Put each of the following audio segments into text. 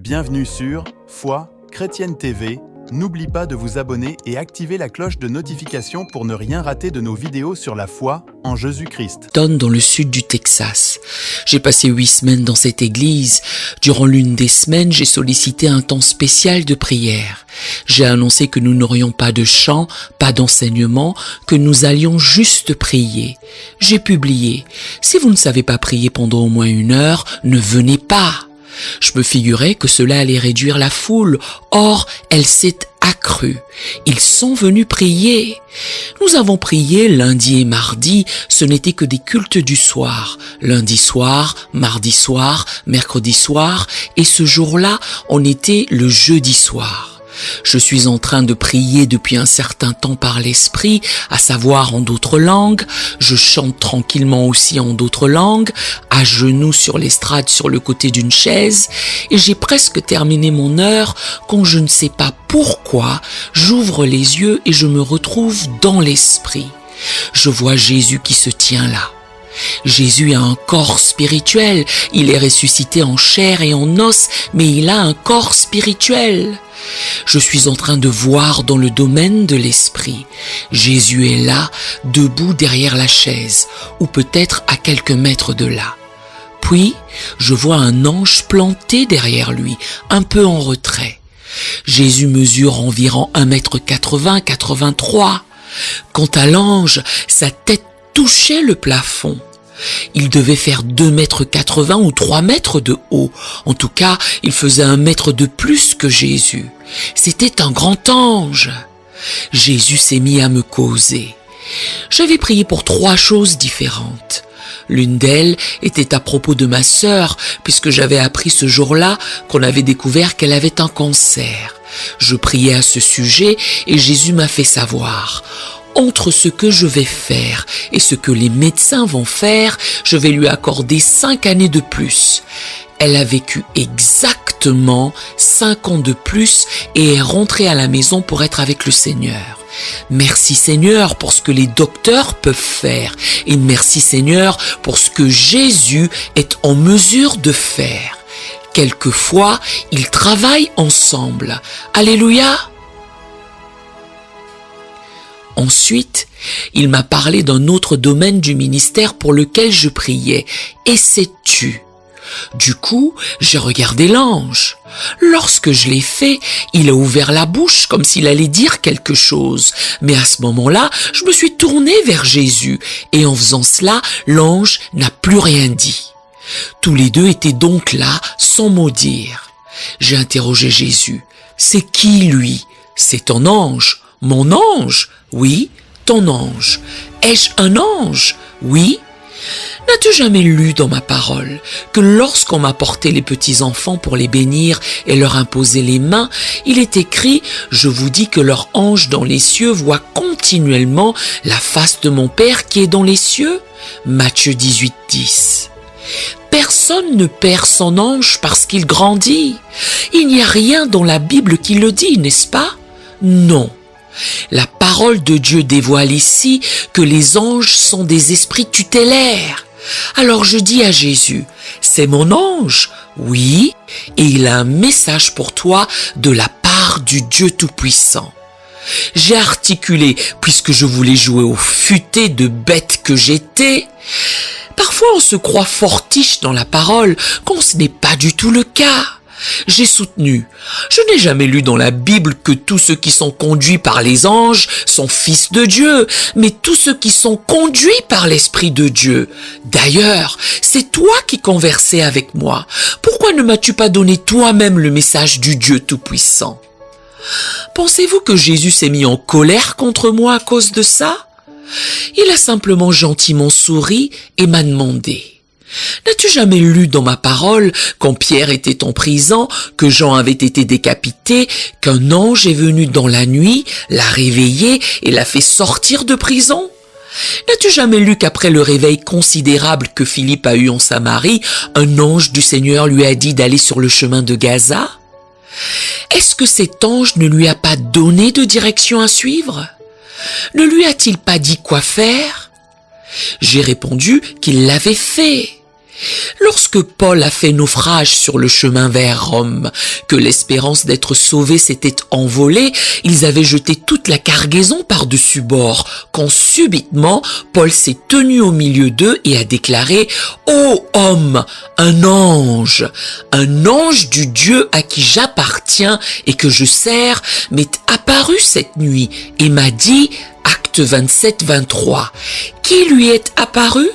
Bienvenue sur Foi Chrétienne TV. N'oublie pas de vous abonner et activer la cloche de notification pour ne rien rater de nos vidéos sur la foi en Jésus-Christ. Dans le sud du Texas. J'ai passé 8 semaines dans cette église. Durant l'une des semaines, j'ai sollicité un temps spécial de prière. J'ai annoncé que nous n'aurions pas de chant, pas d'enseignement, que nous allions juste prier. J'ai publié « Si vous ne savez pas prier pendant au moins 1 heure, ne venez pas ». Je me figurais que cela allait réduire la foule. Or, elle s'est accrue. Ils sont venus prier. Nous avons prié lundi et mardi. Ce n'était que des cultes du soir. Lundi soir, mardi soir, mercredi soir. Et ce jour-là, on était le jeudi soir. Je suis en train de prier depuis un certain temps par l'esprit, à savoir en d'autres langues. Je chante tranquillement aussi en d'autres langues, à genoux sur l'estrade sur le côté d'une chaise, et j'ai presque terminé mon heure quand je ne sais pas pourquoi, j'ouvre les yeux et je me retrouve dans l'esprit. Je vois Jésus qui se tient là. Jésus a un corps spirituel, il est ressuscité en chair et en os, mais il a un corps spirituel. Je suis en train de voir dans le domaine de l'esprit. Jésus est là, debout derrière la chaise, ou peut-être à quelques mètres de là. Puis, je vois un ange planté derrière lui, un peu en retrait. Jésus mesure environ 1,80 m, 83. Quant à l'ange, sa tête touchait le plafond. Il devait faire 2,80 m ou 3 mètres de haut. En tout cas, il faisait 1 mètre de plus que Jésus. C'était un grand ange. Jésus s'est mis à me causer. J'avais prié pour 3 choses différentes. L'une d'elles était à propos de ma sœur, puisque j'avais appris ce jour-là qu'on avait découvert qu'elle avait un cancer. Je priais à ce sujet et Jésus m'a fait savoir: entre ce que je vais faire et ce que les médecins vont faire, je vais lui accorder 5 années de plus. Elle a vécu exactement 5 ans de plus et est rentrée à la maison pour être avec le Seigneur. Merci Seigneur pour ce que les docteurs peuvent faire et merci Seigneur pour ce que Jésus est en mesure de faire. Quelquefois, ils travaillent ensemble. Alléluia! Ensuite, il m'a parlé d'un autre domaine du ministère pour lequel je priais. Et sais-tu? Du coup, j'ai regardé l'ange. Lorsque je l'ai fait, il a ouvert la bouche comme s'il allait dire quelque chose. Mais à ce moment-là, je me suis tourné vers Jésus. Et en faisant cela, l'ange n'a plus rien dit. Tous les deux étaient donc là, sans mot dire. J'ai interrogé Jésus. C'est qui lui? C'est ton ange. Mon ange? Oui, ton ange. Ai-je un ange? Oui. N'as-tu jamais lu dans ma parole que lorsqu'on m'apportait les petits-enfants pour les bénir et leur imposer les mains, il est écrit « Je vous dis que leur ange dans les cieux voit continuellement la face de mon Père qui est dans les cieux » Matthieu 18, 10. Personne ne perd son ange parce qu'il grandit. Il n'y a rien dans la Bible qui le dit, n'est-ce pas? Non. La parole de Dieu dévoile ici que les anges sont des esprits tutélaires. Alors je dis à Jésus, c'est mon ange, oui, et il a un message pour toi de la part du Dieu Tout-Puissant. J'ai articulé, puisque je voulais jouer au futé de bête que j'étais. Parfois on se croit fortiche dans la parole, quand ce n'est pas du tout le cas. J'ai soutenu, je n'ai jamais lu dans la Bible que tous ceux qui sont conduits par les anges sont fils de Dieu, mais tous ceux qui sont conduits par l'Esprit de Dieu. D'ailleurs, c'est toi qui conversais avec moi. Pourquoi ne m'as-tu pas donné toi-même le message du Dieu Tout-Puissant? Pensez-vous que Jésus s'est mis en colère contre moi à cause de ça? Il a simplement gentiment souri et m'a demandé: n'as-tu jamais lu dans ma parole, quand Pierre était en prison, que Jean avait été décapité, qu'un ange est venu dans la nuit, l'a réveillé et l'a fait sortir de prison? N'as-tu jamais lu qu'après le réveil considérable que Philippe a eu en Samarie, un ange du Seigneur lui a dit d'aller sur le chemin de Gaza? Est-ce que cet ange ne lui a pas donné de direction à suivre? Ne lui a-t-il pas dit quoi faire? J'ai répondu qu'il l'avait fait. Lorsque Paul a fait naufrage sur le chemin vers Rome, que l'espérance d'être sauvé s'était envolée, ils avaient jeté toute la cargaison par-dessus bord, quand subitement Paul s'est tenu au milieu d'eux et a déclaré « Ô homme, un ange du Dieu à qui j'appartiens et que je sers, m'est apparu cette nuit et m'a dit, acte 27-23, qui lui est apparu ?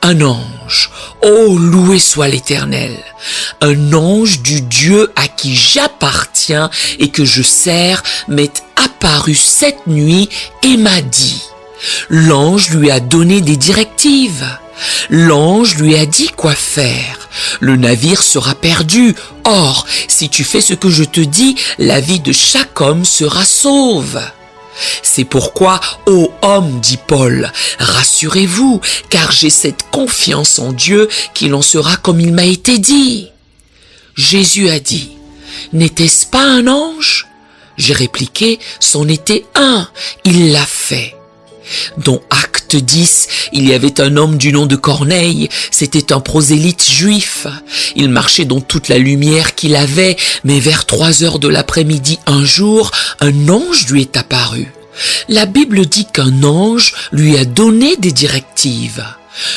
Un ange, oh loué soit l'Éternel, un ange du Dieu à qui j'appartiens et que je sers m'est apparu cette nuit et m'a dit. L'ange lui a donné des directives. L'ange lui a dit quoi faire. Le navire sera perdu. Or, si tu fais ce que je te dis, la vie de chaque homme sera sauve. C'est pourquoi, ô homme, dit Paul, rassurez-vous, car j'ai cette confiance en Dieu qu'il en sera comme il m'a été dit. Jésus a dit, n'était-ce pas un ange ? J'ai répliqué, c'en était un, il l'a fait. Dans Acte 10, il y avait un homme du nom de Corneille, c'était un prosélyte juif. Il marchait dans toute la lumière qu'il avait, mais vers 3 heures de l'après-midi un jour, un ange lui est apparu. La Bible dit qu'un ange lui a donné des directives.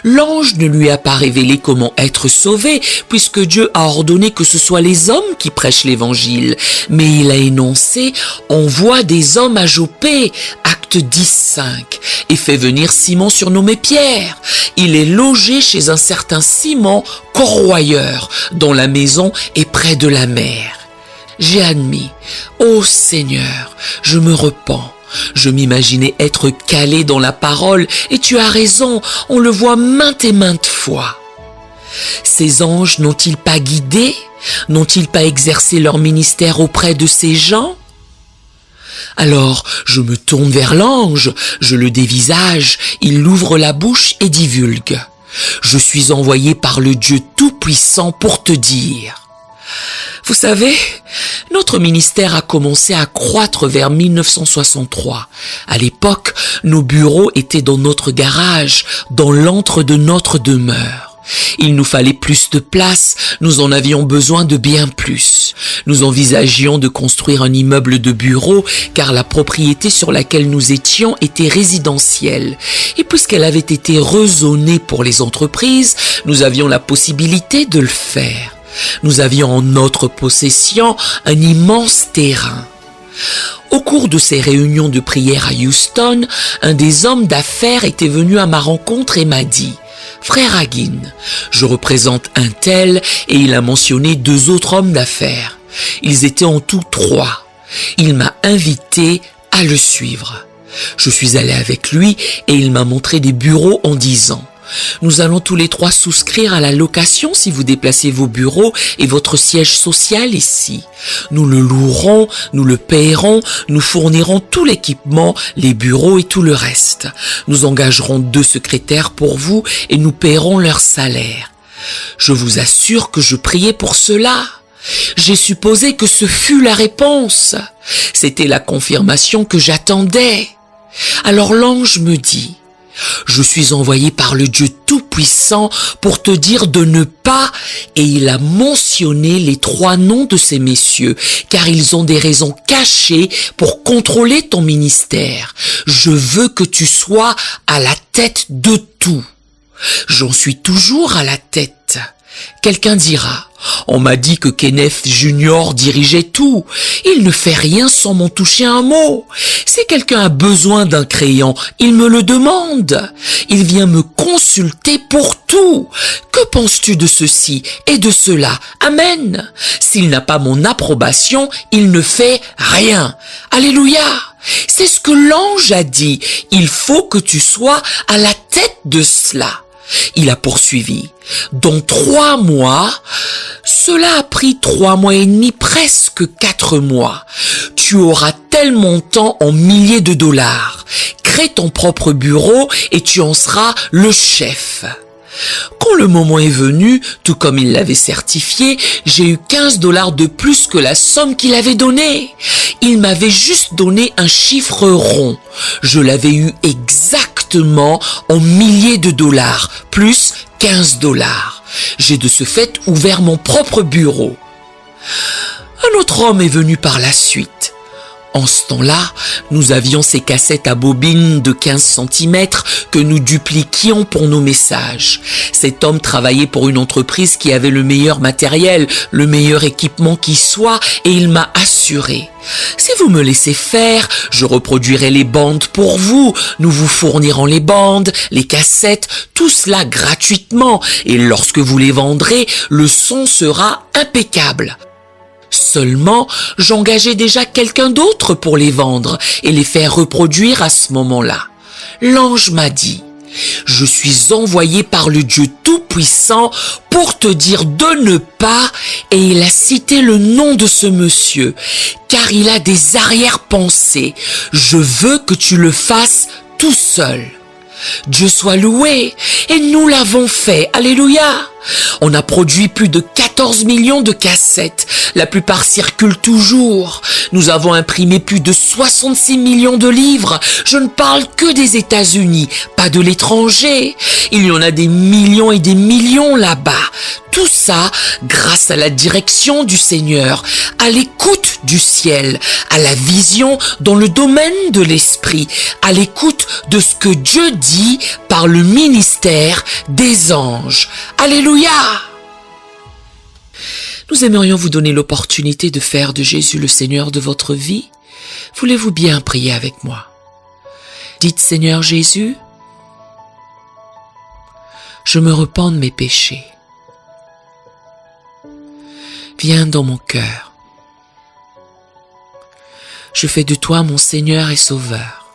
L'ange ne lui a pas révélé comment être sauvé, puisque Dieu a ordonné que ce soit les hommes qui prêchent l'évangile. Mais il a énoncé « Envoie des hommes à Jopé », acte 10-5, et fait venir Simon surnommé Pierre. Il est logé chez un certain Simon, corroyeur, dont la maison est près de la mer. J'ai admis « Ô Seigneur, je me repens ». Je m'imaginais être calé dans la parole et tu as raison, on le voit maintes et maintes fois. Ces anges n'ont-ils pas guidé? N'ont-ils pas exercé leur ministère auprès de ces gens? Alors, je me tourne vers l'ange, je le dévisage, il ouvre la bouche et divulgue. Je suis envoyé par le Dieu Tout-Puissant pour te dire. Vous savez, notre ministère a commencé à croître vers 1963. À l'époque, nos bureaux étaient dans notre garage, dans l'antre de notre demeure. Il nous fallait plus de place, nous en avions besoin de bien plus. Nous envisagions de construire un immeuble de bureaux car la propriété sur laquelle nous étions était résidentielle. Et puisqu'elle avait été rezonée pour les entreprises, nous avions la possibilité de le faire. Nous avions en notre possession un immense terrain. Au cours de ces réunions de prière à Houston, un des hommes d'affaires était venu à ma rencontre et m'a dit « Frère Hagin, je représente un tel » et il a mentionné 2 autres hommes d'affaires. Ils étaient en tout 3. Il m'a invité à le suivre. Je suis allé avec lui et il m'a montré des bureaux en disant « Nous allons tous les 3 souscrire à la location si vous déplacez vos bureaux et votre siège social ici. Nous le louerons, nous le payerons, nous fournirons tout l'équipement, les bureaux et tout le reste. Nous engagerons 2 secrétaires pour vous et nous payerons leur salaire. » Je vous assure que je priais pour cela. J'ai supposé que ce fût la réponse. C'était la confirmation que j'attendais. Alors l'ange me dit « Je suis envoyé par le Dieu Tout-Puissant pour te dire de ne pas, et il a mentionné les 3 noms de ces messieurs, car ils ont des raisons cachées pour contrôler ton ministère. Je veux que tu sois à la tête de tout. J'en suis toujours à la tête. Quelqu'un dira, on m'a dit que Kenneth Junior dirigeait tout. Il ne fait rien sans m'en toucher un mot. Si quelqu'un a besoin d'un crayon, il me le demande. Il vient me consulter pour tout. Que penses-tu de ceci et de cela? Amen. S'il n'a pas mon approbation, il ne fait rien. Alléluia. C'est ce que l'ange a dit. Il faut que tu sois à la tête de cela. Il a poursuivi. Dans 3 mois, cela a pris 3 mois et demi, presque 4 mois. Tu auras tel montant en milliers de dollars. Crée ton propre bureau et tu en seras le chef. Quand le moment est venu, tout comme il l'avait certifié, j'ai eu 15 $ de plus que la somme qu'il avait donnée. Il m'avait juste donné un chiffre rond. Je l'avais eu exactement en milliers de dollars, plus 15 $. J'ai de ce fait ouvert mon propre bureau. Un autre homme est venu par la suite. En ce temps-là, nous avions ces cassettes à bobine de 15 cm que nous dupliquions pour nos messages. Cet homme travaillait pour une entreprise qui avait le meilleur matériel, le meilleur équipement qui soit, et il m'a assuré: si vous me laissez faire, je reproduirai les bandes pour vous, nous vous fournirons les bandes, les cassettes, tout cela gratuitement, et lorsque vous les vendrez, le son sera impeccable. Seulement, j'engageais déjà quelqu'un d'autre pour les vendre et les faire reproduire à ce moment-là. L'ange m'a dit: je suis envoyé par le Dieu Tout-Puissant pour te dire de ne pas, et il a cité le nom de ce monsieur, car il a des arrière-pensées. Je veux que tu le fasses tout seul. Dieu soit loué, et nous l'avons fait, alléluia. On a produit plus de 14 millions de cassettes, la plupart circulent toujours. Nous avons imprimé plus de 66 millions de livres, je ne parle que des États-Unis, pas de l'étranger. Il y en a des millions et des millions là-bas. Tout ça grâce à la direction du Seigneur, à l'écoute du ciel, à la vision dans le domaine de l'esprit, à l'écoute de ce que Dieu dit par le ministère des anges. Alléluia! Nous aimerions vous donner l'opportunité de faire de Jésus le Seigneur de votre vie. Voulez-vous bien prier avec moi? Dites: Seigneur Jésus, je me repens de mes péchés. Viens dans mon cœur. Je fais de toi mon Seigneur et Sauveur.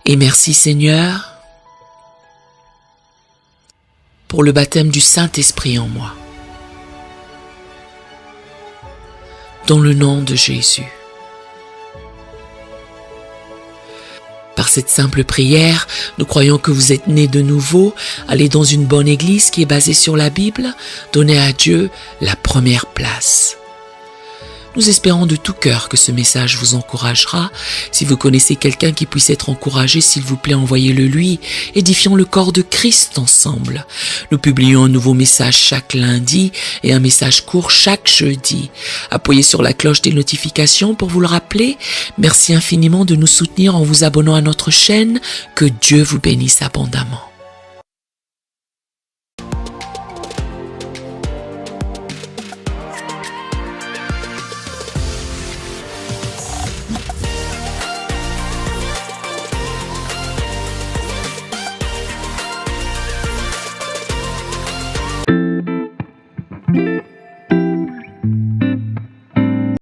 Et merci Seigneur pour le baptême du Saint-Esprit en moi. Dans le nom de Jésus. Par cette simple prière, nous croyons que vous êtes nés de nouveau. Allez dans une bonne église qui est basée sur la Bible. Donnez à Dieu la première place. Nous espérons de tout cœur que ce message vous encouragera. Si vous connaissez quelqu'un qui puisse être encouragé, s'il vous plaît, envoyez-le lui. Édifions le corps de Christ ensemble. Nous publions un nouveau message chaque lundi et un message court chaque jeudi. Appuyez sur la cloche des notifications pour vous le rappeler. Merci infiniment de nous soutenir en vous abonnant à notre chaîne. Que Dieu vous bénisse abondamment.